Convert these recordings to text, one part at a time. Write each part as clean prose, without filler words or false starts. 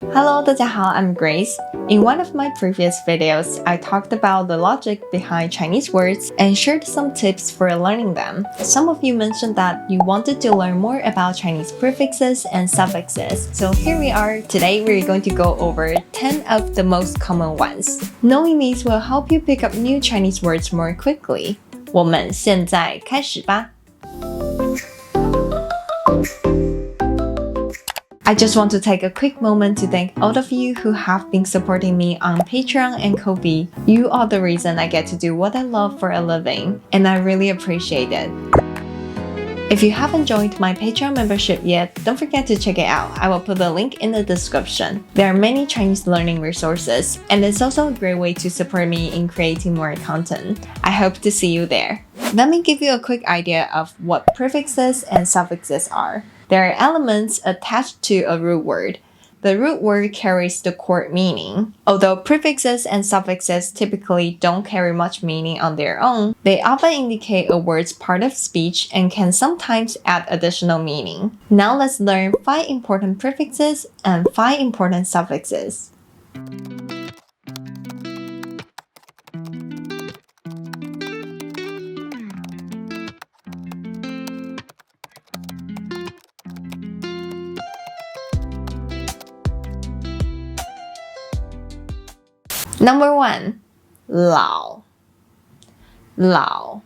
Hello, 大家好, I'm Grace. In one of my previous videos, I talked about the logic behind Chinese words and shared some tips for learning them. Some of you mentioned that you wanted to learn more about Chinese prefixes and suffixes. So here we are. Today we're going to go over 10 of the most common ones. Knowing these will help you pick up new Chinese words more quickly. 我们现在开始吧。I just want to take a quick moment to thank all of you who have been supporting me on Patreon and Ko-fi. You are the reason I get to do what I love for a living, and I really appreciate it. If you haven't joined my Patreon membership yet, don't forget to check it out. I will put the link in the description. There are many Chinese learning resources, and it's also a great way to support me in creating more content. I hope to see you there. Let me give you a quick idea of what prefixes and suffixes are. There are elements attached to a root word. The root word carries the core meaning. Although prefixes and suffixes typically don't carry much meaning on their own, they often indicate a word's part of speech and can sometimes add additional meaning. Now let's learn 5 important prefixes and 5 important suffixes. Number 1. 老 Lao.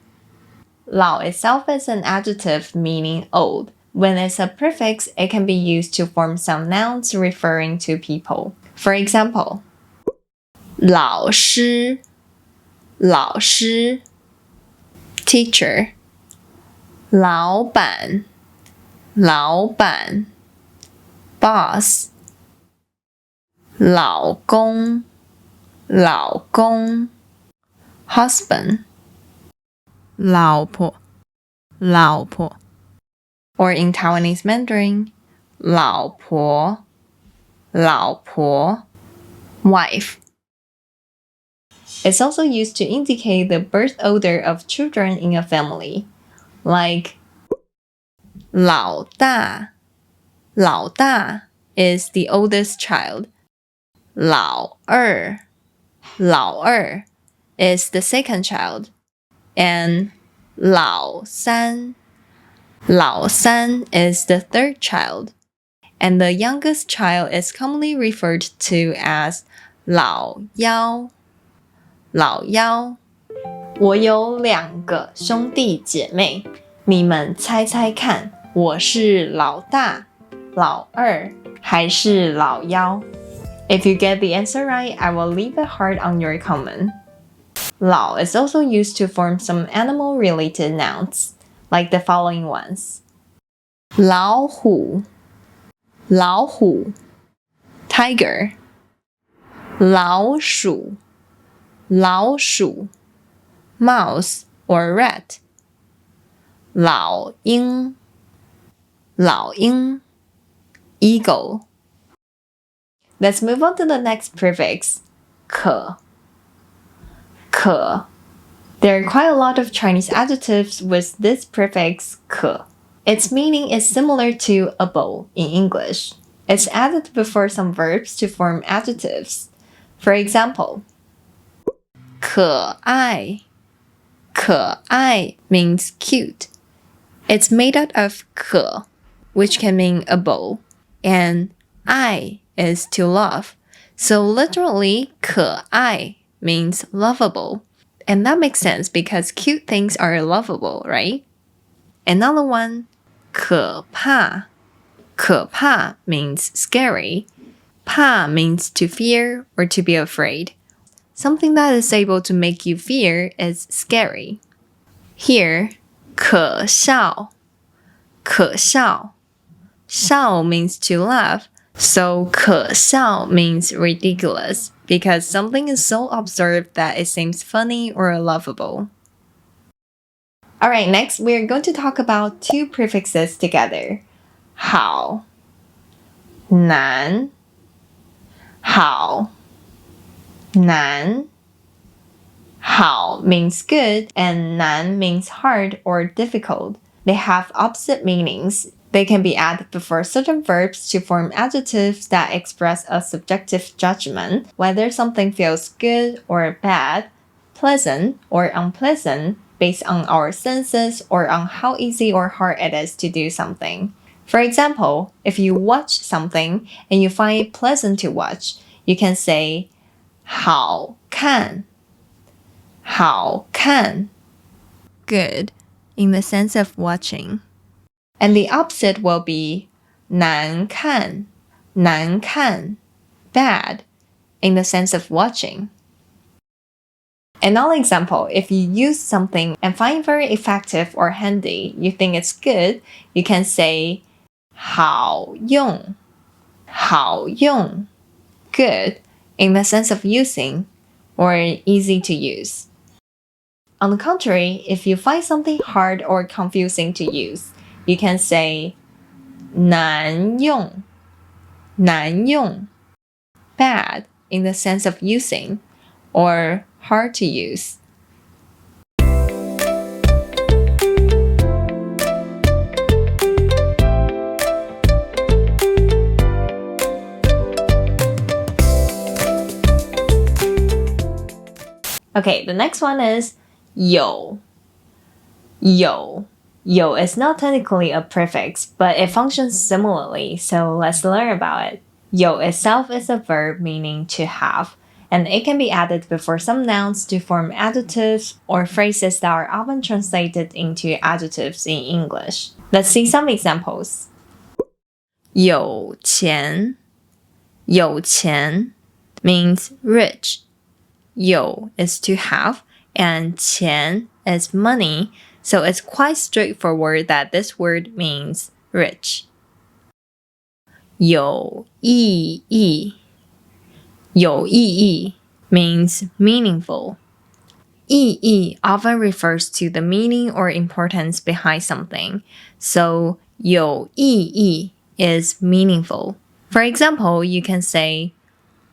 Lao itself is an adjective meaning old. When it's a prefix, it can be used to form some nouns referring to people. For example, 老师 老师 teacher 老板 老板 boss 老公老公 husband 老婆老婆 or in Taiwanese Mandarin 老婆老婆 wife. It's also used to indicate the birth order of children in a family, like 老大老大 is the oldest child. 老二老二 is the second child, and 老三is the third child, and the youngest child is commonly referred to as 老幺老幺。我有2个兄弟姐妹，你们猜猜看，我是老大、老二还是老幺？If you get the answer right, I will leave a heart on your comment. 老 is also used to form some animal-related nouns, like the following ones. 老虎老虎 tiger 老鼠老鼠 mouse or rat 老鹰老鹰 eagle. Let's move on to the next prefix, 可 可. There are quite a lot of Chinese adjectives with this prefix 可. Its meaning is similar to able in English. It's added before some verbs to form adjectives. For example, 可爱可爱 means cute. It's made out of 可, which can mean able, and 爱 is to love. So literally, 可爱 means lovable. And that makes sense because cute things are lovable, right? Another one, 可怕可怕 means scary. 怕 means to fear or to be afraid. Something that is able to make you fear is scary. Here, 可笑可笑 笑 means to laugh. So 可笑 means ridiculous because something is so absurd that it seems funny or lovable. Alright, next we're going to talk about 2 prefixes together. 好难好难 好 means good and 难 means hard or difficult. They have opposite meanings. They can be added before certain verbs to form adjectives that express a subjective judgment, whether something feels good or bad, pleasant or unpleasant, based on our senses or on how easy or hard it is to do something. For example, if you watch something and you find it pleasant to watch, you can say 好看,好看, good, in the sense of watching. And the opposite will be 难看,难看, bad, in the sense of watching. Another example, if you use something and find it very effective or handy, you think it's good, you can say 好用,好用, good, in the sense of using or easy to use. On the contrary, if you find something hard or confusing to use, you can say 难用,难用, bad, in the sense of using or hard to use. Okay, the next one is 有. 有. 有 is not technically a prefix, but it functions similarly, so let's learn about it. 有 itself is a verb meaning to have, and it can be added before some nouns to form adjectives or phrases that are often translated into adjectives in English. Let's see some examples. 有钱,有钱 means rich. 有 is to have, and 钱 is money, so it's quite straightforward that this word means rich. 有意义,有意义 means meaningful. 意义 often refers to the meaning or importance behind something, so 有意义 is meaningful. For example, you can say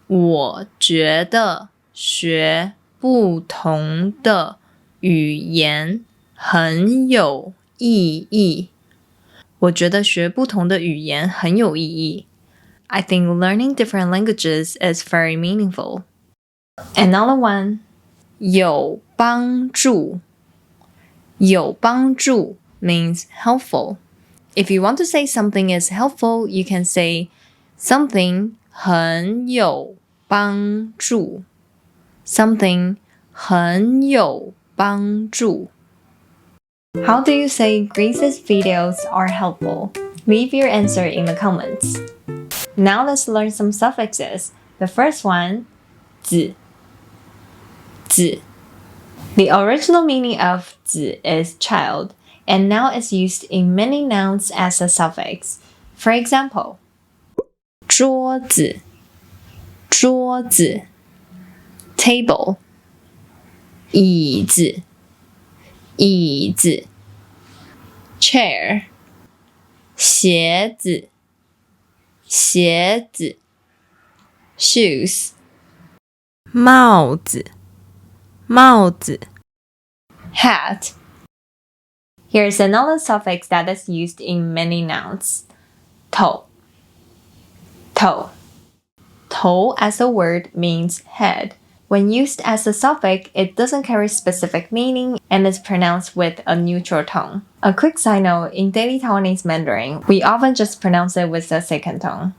我觉得学不同的语言很有意义。我觉得学不同的语言很有意义。I think learning different languages is very meaningful. Another one, 有帮助。有帮助 means helpful. If you want to say something is helpful, you can say something 很有帮助。Something 很有帮助。How do you say Grace's videos are helpful? Leave your answer in the comments. Now let's learn some suffixes. The first one, 子. 子. The original meaning of 子 is child, and now it's used in many nouns as a suffix. For example, 桌子,桌子 table, 椅子,椅子 chair, 鞋子,鞋子 shoes, 帽子,帽子 hat. Here's another suffix that is used in many nouns. 头 头 头as a word means head. When used as a suffix, it doesn't carry specific meaning and is pronounced with a neutral tone. A quick side note, in daily Taiwanese Mandarin, we often just pronounce it with the second tone.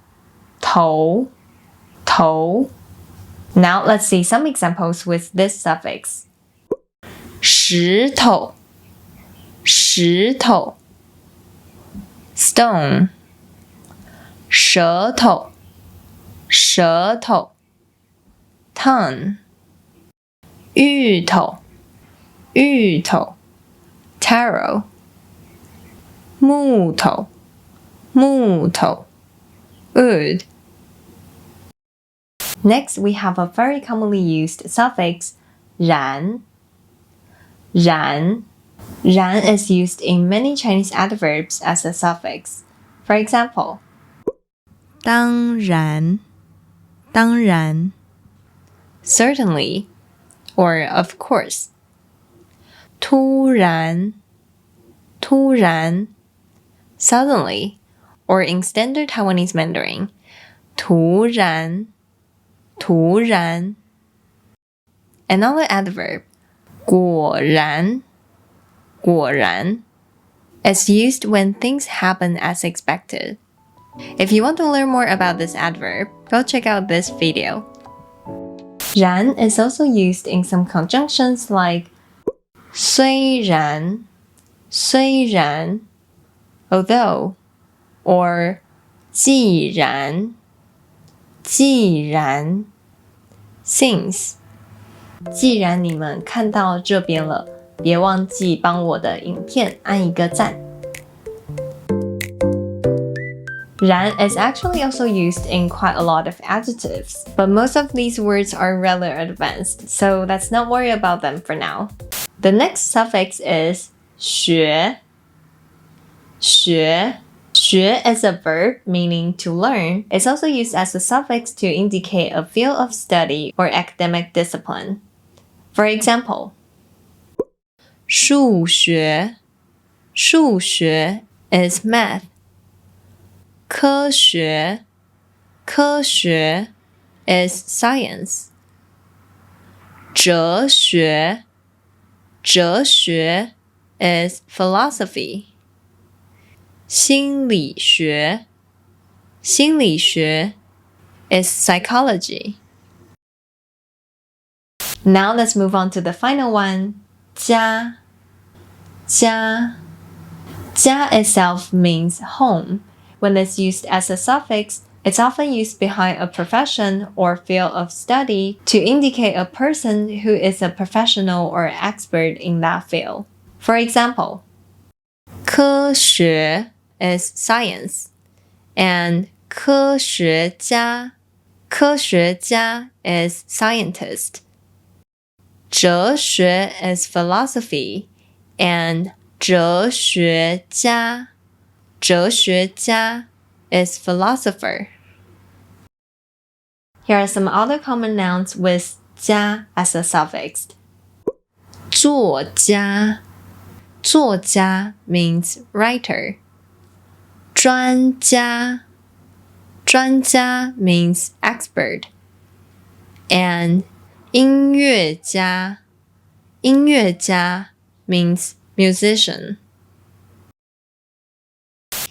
头 头. Now let's see some examples with this suffix. 石头 石头 stone, 舌头 舌头 tongue, 芋头芋头 taro, 木头木头 wood. Next, we have a very commonly used suffix 然 然 然 is used in many Chinese adverbs as a suffix. For example, 当然当然 certainly or of course. 突然突然 suddenly. or in standard Taiwanese Mandarin, 突然,突然. Another adverb, 果然,果然, is used when things happen as expected. If you want to learn more about this adverb, go check out this video. 然 is also used in some conjunctions like 虽然,虽然, although, or 既然,既然, since. 既然你们看到这边了，别忘记帮我的影片按一个赞。然 is actually also used in quite a lot of adjectives, but most of these words are rather advanced, so let's not worry about them for now. The next suffix is 学. 学. 学 is a verb meaning to learn. It's also used as a suffix to indicate a field of study or academic discipline. For example, 数学. 数学 is math. 科学. 科学 is science. 哲学. 哲学 is philosophy. 心理学. 心理学 is psychology. Now let's move on to the final one, 家. 家. 家 itself means home. When it's used as a suffix, it's often used behind a profession or field of study to indicate a person who is a professional or expert in that field. For example, 科学 is science, and 科学家, 科学家 is scientist. 哲学 is philosophy, and 哲学家, 哲学家 is philosopher. Here are some other common nouns with 家 as a suffix. 作家. 作家 means writer. 专家. 专家 means expert. And 音乐家. 音乐家 means musician.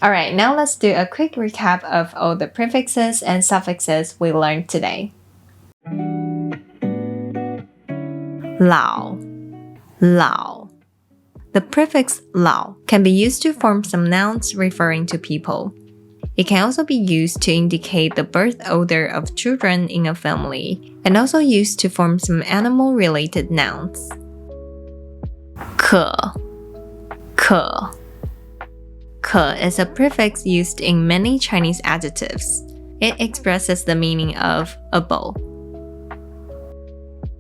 Alright, now let's do a quick recap of all the prefixes and suffixes we learned today. 老, 老. The prefix 老 can be used to form some nouns referring to people. It can also be used to indicate the birth order of children in a family, and also used to form some animal-related nouns. 可, 可. 可 is a prefix used in many Chinese adjectives. It expresses the meaning of a bowl.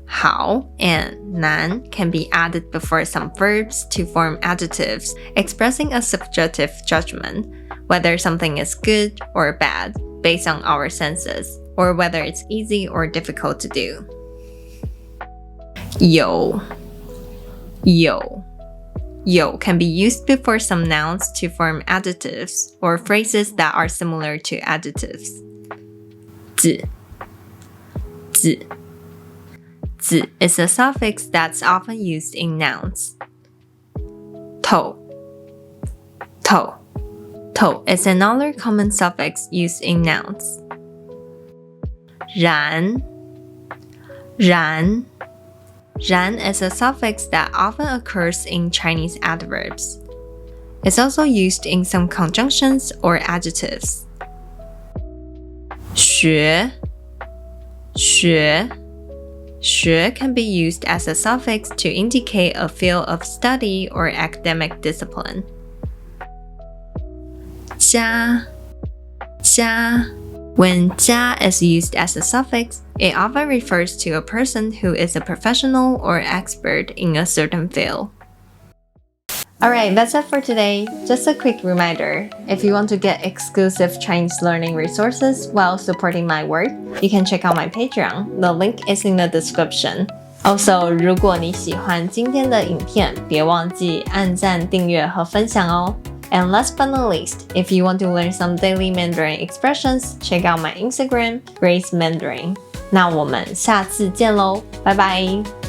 好 and 难 can be added before some verbs to form adjectives, expressing a subjective judgment, whether something is good or bad, based on our senses, or whether it's easy or difficult to do. 有, 有. 有 can be used before some nouns to form adjectives or phrases that are similar to adjectives. 子, 子. 子 is a suffix that's often used in nouns. 头, 头. 头 is another common suffix used in nouns. 然, 然. 然 is a suffix that often occurs in Chinese adverbs. It's also used in some conjunctions or adjectives. 学, 学. 学 can be used as a suffix to indicate a field of study or academic discipline. 家, 家. When 家 is used as a suffix, it often refers to a person who is a professional or expert in a certain field. Alright, that's it for today. Just a quick reminder, if you want to get exclusive Chinese learning resources while supporting my work, you can check out my Patreon. The link is in the description. Also, 如果你喜欢今天的影片，别忘记按赞、订阅和分享哦。And last but not least, if you want to learn some daily Mandarin expressions, check out my Instagram, Grace Mandarin. 那我们下次见喽，拜拜。